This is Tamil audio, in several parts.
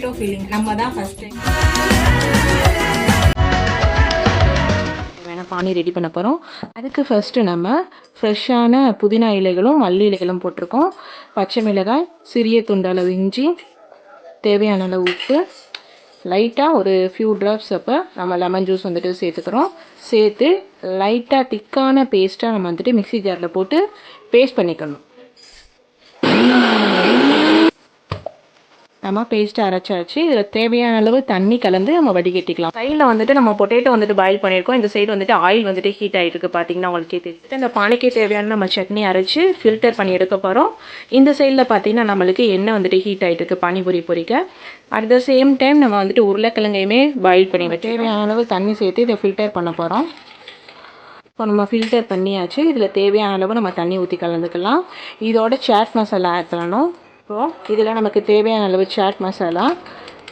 பொட்டேட்டோ ஃபில்லிங் நம்ம தான் ஃபர்ஸ்ட் டைம் வேணால் பானி ரெடி பண்ண போகிறோம். அதுக்கு ஃபஸ்ட்டு நம்ம ஃப்ரெஷ்ஷான புதினா இலைகளும் மல்லி இலைகளும் போட்டிருக்கோம். பச்சை மிளகாய், சிறிய துண்டளவு இஞ்சி, தேவையான அளவு உப்பு, லைட்டாக ஒரு ஃபியூ ட்ராப்ஸ் அப்போ நம்ம லெமன் ஜூஸ் வந்துட்டு சேர்த்துக்கிறோம். சேர்த்து லைட்டாக திக்கான பேஸ்ட்டாக நம்ம வந்துட்டு மிக்ஸி ஜாரில் போட்டு பேஸ்ட் பண்ணிக்கணும். நம்ம பேஸ்ட்டு அரைச்சாச்சு. இதில் தேவையான அளவு தண்ணி கலந்து நம்ம வடிகட்டிக்கலாம். சைடில் வந்துட்டு நம்ம பொட்டேட்டோ வந்துட்டு பாயில் பண்ணியிருக்கோம். இந்த சைடு வந்துட்டு ஆயில் வந்துட்டு ஹீட் ஆகிட்டு இருக்குது. பார்த்தீங்கன்னா உங்களுக்கே தெரியுது. இந்த பானைக்கே தேவையான நம்ம சட்னி அரைச்சி ஃபில்டர் பண்ணி எடுக்க போகிறோம். இந்த சைடில் பார்த்தீங்கன்னா நம்மளுக்கு எண்ணெய் வந்துட்டு ஹீட் ஆகிட்டு இருக்குது பானிபூரி பொரிக்க. அட் த சேம் டைம் நம்ம வந்துட்டு உருளைக்கிழங்கையுமே பாயில் பண்ணி வச்சு தேவையான அளவு தண்ணி சேர்த்து இதை ஃபில்டர் பண்ண போகிறோம். இப்போ நம்ம ஃபில்டர் பண்ணியாச்சு. இதில் தேவையான அளவு நம்ம தண்ணி ஊற்றி கலந்துக்கலாம். இதோட சாட் மசாலா ஆட் பண்ணணும். இப்போது இதில் நமக்கு தேவையான அளவு சாட் மசாலா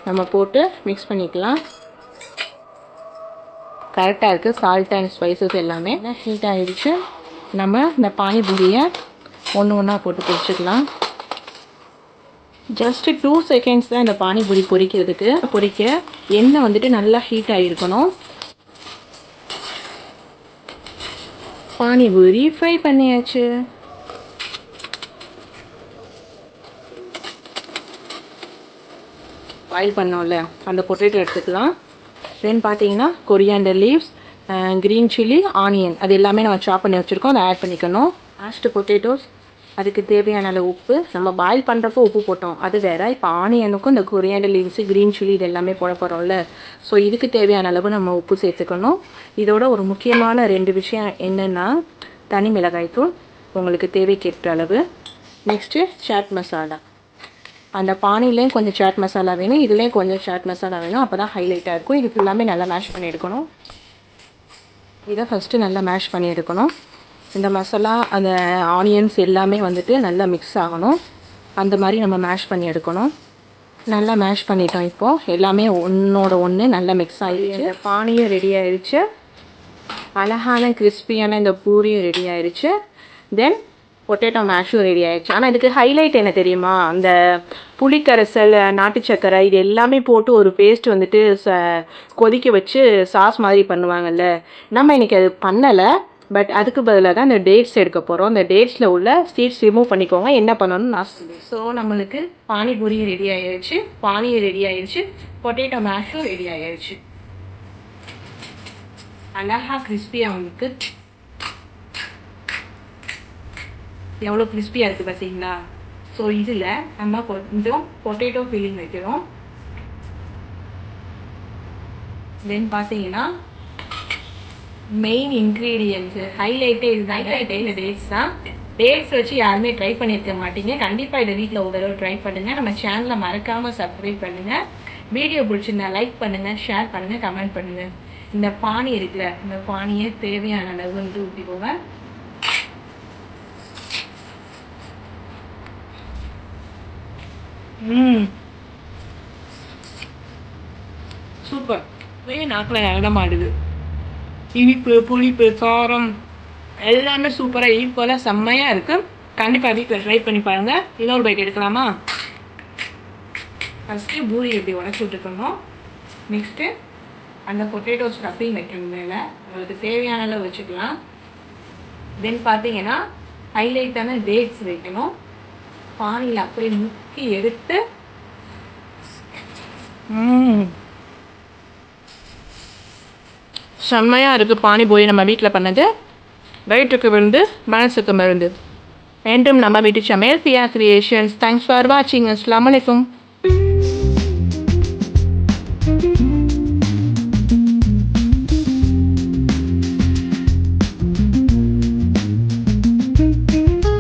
நம்ம போட்டு மிக்ஸ் பண்ணிக்கலாம். கரெக்டாக இருக்குது. சால்ட் அண்ட் ஸ்பைசஸ் எல்லாமே ஹீட் ஆகிடுச்சு. நம்ம இந்த பானிபூரியை ஒன்று ஒன்றா போட்டு பொரிச்சிக்கலாம். ஜஸ்ட்டு 2 செகண்ட்ஸ் தான் இந்த பானிபூரி பொரிக்க எண்ணெய் வந்துட்டு நல்லா ஹீட் ஆகிருக்கணும். பானிபூரி ஃப்ரை பண்ணியாச்சு. பாயில் பண்ணோம்ல அந்த பொட்டேட்டோ எடுத்துக்கலாம். தென் பார்த்தீங்கன்னா coriander leaves, green chilli, onion அது எல்லாமே நம்ம சாப் பண்ணி வச்சுருக்கோம். அதை ஆட் பண்ணிக்கணும். மேஷ்டு பொட்டேட்டோஸ், அதுக்கு தேவையான அளவு உப்பு. நம்ம பாயில் பண்ணுறப்போ உப்பு போட்டோம், அது வேறு. இப்போ ஆனியனுக்கும் இந்த கொரியாண்டர் லீவ்ஸு, க்ரீன் சில்லி இது எல்லாமே போட போகிறோம்ல, ஸோ இதுக்கு தேவையான அளவு நம்ம உப்பு சேர்த்துக்கணும். இதோட ஒரு முக்கியமான 2 விஷயம் என்னென்னா, தனி மிளகாய்த்தூள் உங்களுக்கு தேவைக்கேற்ற அளவு, நெக்ஸ்ட்டு சாட் மசாலா. அந்த பானிலையும் கொஞ்சம் சாட் மசாலா வேணும், இதுலேயும் கொஞ்சம் சாட் மசாலா வேணும். அப்போ தான் ஹைலைட்டாக இருக்கும். இது ஃபுல்லாமே நல்லா மேஷ் பண்ணி எடுக்கணும். இதை ஃபஸ்ட்டு நல்லா மேஷ் பண்ணி எடுக்கணும். இந்த மசாலா அந்த ஆனியன்ஸ் எல்லாமே வந்துட்டு நல்லா மிக்ஸ் ஆகணும். அந்த மாதிரி நம்ம மேஷ் பண்ணி எடுக்கணும். நல்லா மேஷ் பண்ணிட்டோம். இப்போது எல்லாமே ஒன்றோட ஒன்று நல்லா மிக்ஸ் ஆகிடுச்சு. இந்த பானியும் ரெடி ஆகிடுச்சு. அழகான கிறிஸ்பியான இந்த பூரியும் ரெடி ஆகிடுச்சு. தென் பொட்டேட்டோ மேஷும் ரெடி ஆகிடுச்சு. ஆனால் இதுக்கு ஹைலைட் என்ன தெரியுமா, அந்த புளிக்கரைசல், நாட்டு சர்க்கரை இது எல்லாமே போட்டு ஒரு பேஸ்ட் வந்துட்டு கொதிக்க வச்சு சாஸ் மாதிரி பண்ணுவாங்கல்ல, நம்ம இன்றைக்கி அது பண்ணலை. பட் அதுக்கு பதிலாக தான் இந்த டேட்ஸ் எடுக்க போகிறோம். இந்த டேட்ஸில் உள்ள சீட்ஸ் ரிமூவ் பண்ணிக்கோங்க. என்ன பண்ணணும்னு நான் சொல்லுவேன். ஸோ நம்மளுக்கு பானிபூரி ரெடி ஆகிடுச்சு, பானியும் ரெடி ஆகிடுச்சு, பொட்டேட்டோ மேஷும் ரெடி ஆகிடுச்சு. அழகா கிறிஸ்பியாக உங்களுக்கு எவ்வளோ கிறிஸ்பியாக இருக்குது பார்த்தீங்களா. ஸோ இதில் நம்ம கொஞ்சம் பொட்டேட்டோ ஃபில்லிங் வைக்கிறோம். தென் பார்த்தீங்கன்னா மெயின் இன்க்ரீடியன்ட்ஸு ஹைலைட்டே இதுதான். இந்த டேட்ஸ் தான். டேட்ஸ் வச்சு யாருமே ட்ரை பண்ணியிருக்க மாட்டீங்க. கண்டிப்பாக இதை வீட்டில் ஒரு தடவை ட்ரை பண்ணுங்கள். நம்ம சேனலை மறக்காமல் சப்ஸ்கிரைப் பண்ணுங்கள். வீடியோ பிடிச்சிருந்தா லைக் பண்ணுங்கள், ஷேர் பண்ணுங்கள், கமெண்ட் பண்ணுங்கள். இந்த பானி இருக்குல்ல, இந்த பானியை தேவையான அளவு வந்து ஊற்றிக்கோங்க. சூப்பர். நாக்கில் இறங்க மாட்டுது. இனிப்பு, புளிப்பு, காரம் எல்லாமே சூப்பராக ஈக்குவலாக செம்மையாக இருக்குது. கண்டிப்பாக வீட்டில் ட்ரை பண்ணி பாருங்கள். இன்னொரு பைட் எடுக்கலாமா? ஃபஸ்ட்டு பூரி எப்படி உடச்சி விட்டுக்கணும். நெக்ஸ்ட்டு அந்த பொட்டேட்டோ ஸ்டஃபிங் வைக்கணும். மேலே உங்களுக்கு தேவையான அளவு வச்சுக்கலாம். தென் பார்த்தீங்கன்னா ஹைலைட்டான டேட்ஸ் வைக்கணும். பானியில் அப்படியே முக்கி எடுத்து செம்மையாக இருக்குது பானிபூரி நம்ம வீட்டில் பண்ணது. வயிற்றுக்கு விருந்து, மனசுக்கு மருந்து. மீண்டும் நம்ம வீட்டு சமையல் பிரியா கிரியேஷன்ஸ். தேங்க்ஸ் ஃபார் வாட்சிங். அஸ்ஸலாமு அலைக்கும்.